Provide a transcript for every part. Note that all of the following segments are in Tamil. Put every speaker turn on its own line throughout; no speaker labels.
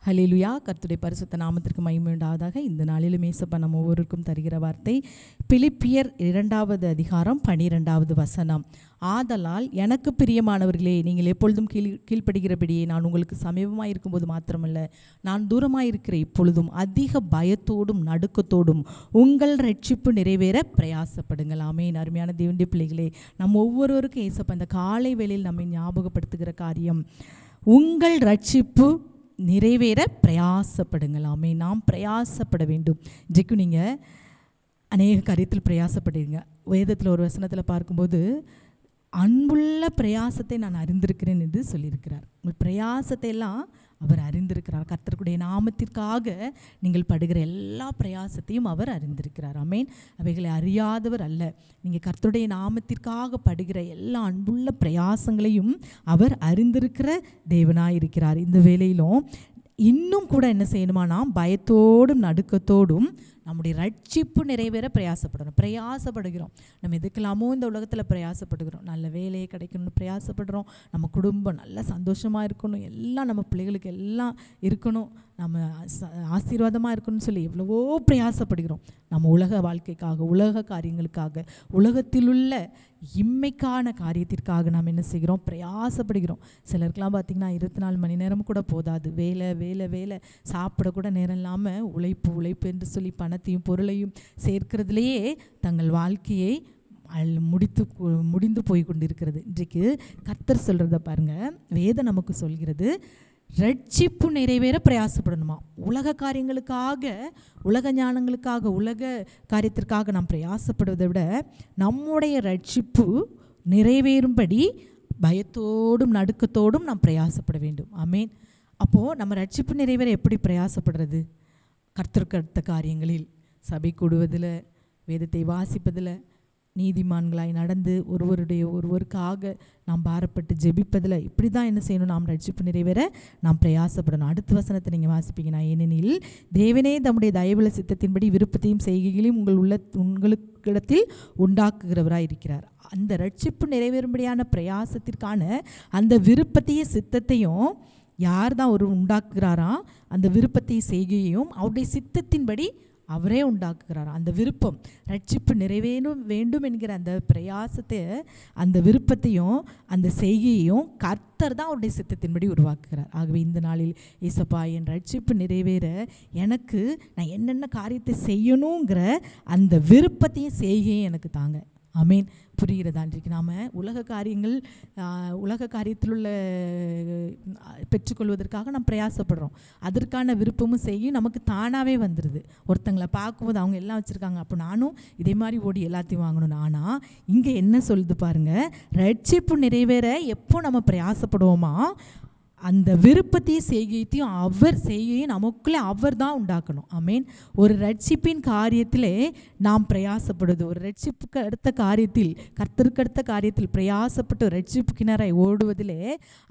ஹல்லேலூயா. கர்த்தருடைய பரிசுத்த நாமத்திற்கு மகிமை உண்டாவதாக. இந்த நாளிலும் இயேசப்பா நம்ம ஒவ்வொருவருக்கும் தருகிற வார்த்தை பிலிப்பியர் 2வது அதிகாரம் 12வது வசனம். ஆதலால் எனக்கு பிரியமானவர்களே, நீங்கள் எப்பொழுதும் கீழ்ப்படுகிறபடியே நான் உங்களுக்கு சமீபமாக இருக்கும்போது மாத்திரமல்ல, நான் தூரமாக இருக்கிற இப்பொழுதும் அதிக பயத்தோடும் நடுக்கத்தோடும் உங்கள் ரட்சிப்பு நிறைவேற பிரயாசப்படுங்கள். ஆமென். அருமையான தேவனுடைய பிள்ளைகளே, நம்ம ஒவ்வொருவருக்கும் இயேசப்பா இந்த காலை வேளையில் நம்மை ஞாபகப்படுத்துகிற காரியம், உங்கள் ரட்சிப்பு நிறைவேற பிரயாசப்படுங்களாமே. நாம் பிரயாசப்பட வேண்டும். இன்றைக்கும் நீங்கள் அநேக காரியத்தில் பிரயாசப்படுவீங்க. வேதத்தில் ஒரு வசனத்தில் பார்க்கும்போது, அன்புள்ள பிரயாசத்தை நான் அறிந்திருக்கிறேன் என்று சொல்லியிருக்கிறார். உங்கள் பிரயாசத்தை எல்லாம் அவர் அறிந்திருக்கிறார். கர்த்தருடைய நாமத்திற்காக நீங்கள் படுகிற எல்லா பிரயாசத்தையும் அவர் அறிந்திருக்கிறார். ஆமென். அவைகளை அறியாதவர் அல்ல. நீங்கள் கர்த்தருடைய நாமத்திற்காக படுகிற எல்லா அன்புள்ள பிரயாசங்களையும் அவர் அறிந்திருக்கிற தேவனாயிருக்கிறார். இந்த வேளையிலும் இன்னும் கூட என்ன செய்யணுமா, நாம் பயத்தோடும் நடுக்கத்தோடும் நம்முடைய ரட்சிப்பு நிறைவேற பிரயாசப்படுகிறோம். நம்ம எதுக்கெல்லாமோ இந்த உலகத்தில் பிரயாசப்படுகிறோம். நல்ல வேலையை கிடைக்கணும்னு பிரயாசப்படுறோம். நம்ம குடும்பம் நல்ல சந்தோஷமாக இருக்கணும், எல்லாம் நம்ம பிள்ளைகளுக்கு எல்லாம் இருக்கணும், நம்ம ஆசீர்வாதமாக இருக்கணும்னு சொல்லி எவ்வளவோ பிரயாசப்படுகிறோம். நம்ம உலக வாழ்க்கைக்காக, உலக காரியங்களுக்காக, உலகத்திலுள்ள இம்மைக்கான காரியத்திற்காக நாம் என்ன செய்கிறோம், பிரயாசப்படுகிறோம். சிலருக்கெல்லாம் பார்த்திங்கன்னா 24 மணி நேரம் கூட போதாது. வேலை வேலை வேலை, சாப்பிடக்கூட நேரம் இல்லாமல் உழைப்பு என்று சொல்லி பணத்தையும் பொருளையும் சேர்க்கிறதுலையே தங்கள் வாழ்க்கையை முடிந்து போய் கொண்டிருக்கிறது. இன்றைக்கு கர்த்தர் சொல்கிறத பாருங்கள். வேதம் நமக்கு சொல்கிறது, ரட்சிப்பு நிறைவேற பிரயாசப்படணுமா. உலக காரியங்களுக்காக, உலக ஞானங்களுக்காக, உலக காரியத்திற்காக நாம் பிரயாசப்படுவதை விட நம்முடைய ரட்சிப்பு நிறைவேறும்படி பயத்தோடும் நடுக்கத்தோடும் நாம் பிரயாசப்பட வேண்டும். ஆமேன். அப்போது நம்ம ரட்சிப்பு நிறைவேற எப்படி பிரயாசப்படுறது? கர்த்தருக்கு அடுத்த காரியங்களில், சபை கூடுவதில், வேதத்தை வாசிப்பதில், நீதிமான்களாய் நடந்து ஒருவருக்காக நாம் பாரப்பட்டு ஜெபிப்பதில், இப்படி தான் என்ன செய்யணும், நாம் ரட்சிப்பு நிறைவேற நாம் பிரயாசப்படணும். அடுத்த வசனத்தை நீங்கள் வாசிப்பீங்கன்னா, ஏனெனில் தேவனே தம்முடைய தயவுள்ள சித்தத்தின்படி விருப்பத்தையும் செய்கைகளையும் உங்களுக்கிடத்தில் உண்டாக்குகிறவராக இருக்கிறார். அந்த ரட்சிப்பு நிறைவேறும்படியான பிரயாசத்திற்கான அந்த விருப்பத்தையும் சித்தத்தையும் யார் தான் ஒரு உண்டாக்குகிறாரா? அந்த விருப்பத்தையும் செய்கையையும் அவருடைய சித்தத்தின்படி அவரே உண்டாக்குகிறார். அந்த விருப்பம், ரட்சிப்பு நிறைவேறும் வேண்டும் என்கிற அந்த பிரயாசத்தை, அந்த விருப்பத்தையும் அந்த செய்கையையும் கர்த்தர் தான் அவருடைய சித்தத்தின்படி உருவாக்குகிறார். ஆகவே இந்த நாளில் ஏசப்பா, என் ரட்சிப்பு நிறைவேற எனக்கு நான் என்னென்ன காரியத்தை செய்யணுங்கிற அந்த விருப்பத்தையும் செய்கையும் எனக்கு தாங்க. ஆமேன். புரிகிறதா? இன்றைக்கு நாம் உலக காரியத்தில் உள்ள பெற்றுக்கொள்வதற்காக நாம் பிரயாசப்படுறோம். அதற்கான விருப்பமும் செய்யும் நமக்கு தானாகவே வந்துடுது. ஒருத்தங்களை பார்க்கும்போது அவங்க எல்லாம் வச்சுருக்காங்க, அப்போ நானும் இதே மாதிரி ஓடி எல்லாத்தையும் வாங்கணும். ஆனால் இங்கே என்ன சொல்லுது பாருங்கள், ரட்சிப்பு நிறைவேற எப்போ நம்ம பிரயாசப்படுவோமா, அந்த விருப்பத்தையும் செய்கையும் நமக்குள்ளே அவர் தான் உண்டாக்கணும். ஆமேன். ஒரு ரட்சிப்பின் காரியத்திலே நாம் பிரயாசப்படுவது, ஒரு ரட்சிப்புக்கு அடுத்த காரியத்தில், கர்த்தருக்கு அடுத்த காரியத்தில் பிரயாசப்பட்டு ரட்சிப்புக்கிணரை ஓடுவதிலே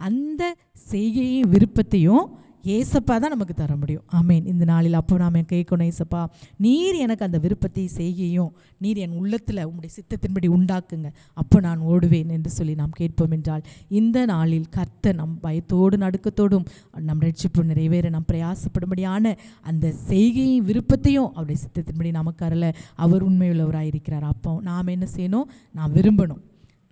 அந்த செய்கையும் விருப்பத்தையும் ஏசப்பா தான் நமக்கு தர முடியும். ஆமேன். இந்த நாளில் அப்போ நாம் கேட்கணும், ஏசப்பா நீர் எனக்கு அந்த விருப்பத்தை செய்கையும் நீர் என் உள்ளத்தில் உம்முடைய சித்தத்தின்படி உண்டாக்குங்க, அப்போ நான் ஓடுவேன் என்று சொல்லி நாம் கேட்போம் என்றால், இந்த நாளில் கர்த்தர் நம் பயத்தோடு நடுக்கத்தோடும் நம் ரட்சிப்பு நிறைவேற நாம் பிரயாசப்படும்படியான அந்த செய்கையும் விருப்பத்தையும் அவருடைய சித்தத்தின்படி நமக்கு அருள அவர் உண்மையுள்ளவராக இருக்கிறார். அப்போ நாம் என்ன செய்யணும், நான் விரும்பணும்,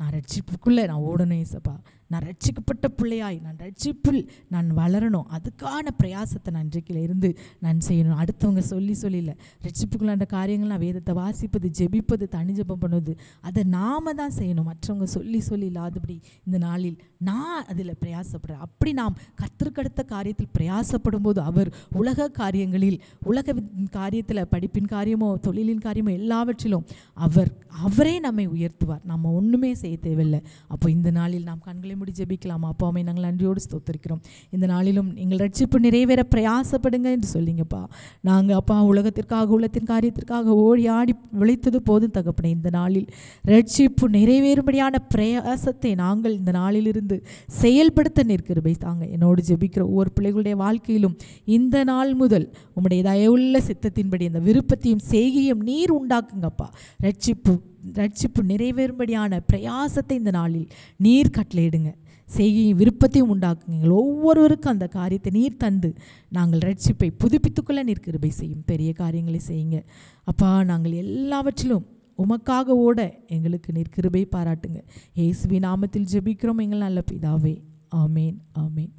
நான் ரட்சிப்புக்குள்ளே நான் ஓடணும். ஏசப்பா, நான் ரட்சிக்கப்பட்ட பிள்ளையாய் நான் ரட்சிப்பில் நான் வளரணும். அதுக்கான பிரயாசத்தை நான் இன்றைக்கில் இருந்து நான் செய்யணும். அடுத்தவங்க சொல்லல, ரட்சிப்புக்குள்ளான காரியங்கள்லாம் வேதத்தை வாசிப்பது, ஜெபிப்பது, தனி ஜெபம் பண்ணுவது, அதை நாம் தான் செய்யணும். மற்றவங்க சொல்லி இல்லாதபடி இந்த நாளில் நான் அதில் பிரயாசப்படுறேன். அப்படி நாம் கர்த்தருக்கடுத்த காரியத்தில் பிரயாசப்படும் போது அவர் உலக காரியங்களில், உலக காரியத்தில், படிப்பின் காரியமோ தொழிலின் காரியமோ எல்லாவற்றிலும் அவரே நம்மை உயர்த்துவார். நம்ம ஒன்றுமே செய்ய தேவையில்லை. அப்போ இந்த நாளில் நாம் கண்களை முடி ஜெபிக்கலாமா? அப்பாவை நாங்கள் நன்றியோடு ஸ்தோத்திரிக்கிறோம். இந்த நாளிலும் நீங்கள் ரட்சிப்பு நிறைவேற பிரயாசப்படுங்க என்று சொல்லிங்கப்பா. நாங்கள் அப்பா உலகத்திற்காக, உள்ளத்தின் காரியத்திற்காக ஓடி ஆடி விளைத்தது போதும் தகப்பனே. இந்த நாளில் ரட்சிப்பு நிறைவேறும்படியான பிரயாசத்தை நாங்கள் இந்த நாளிலிருந்து செயல்படுத்த நிற்கிறபை தாங்க. என்னோடு ஜெபிக்கிற ஒவ்வொரு பிள்ளைகளுடைய வாழ்க்கையிலும் இந்த நாள் முதல் உம்முடைய தயவுள்ள சித்தத்தின்படி அந்த விருப்பத்தையும் செய்கையும் நீர் உண்டாக்குங்கப்பா. ரட்சிப்பு நிறைவேறும்படியான பிரயாசத்தை இந்த நாளில் நீர் கட்டளையிடுங்க. செய்கையும் விருப்பத்தையும் உண்டாக்குங்க. எங்கள் ஒவ்வொருவருக்கும் அந்த காரியத்தை நீர் தந்து நாங்கள் ரட்சிப்பை புதுப்பித்துக்கொள்ள நீர் கிருபை செய்யும். பெரிய காரியங்களை செய்யுங்க அப்பா. நாங்கள் எல்லாவற்றிலும் உமக்காக ஓட எங்களுக்கு நீர் கிருபை பாராட்டுங்க. இயேசுவின் நாமத்தில் ஜெபிக்கிறோம் எங்கள் நல்ல பிதாவே. ஆமேன், ஆமேன்.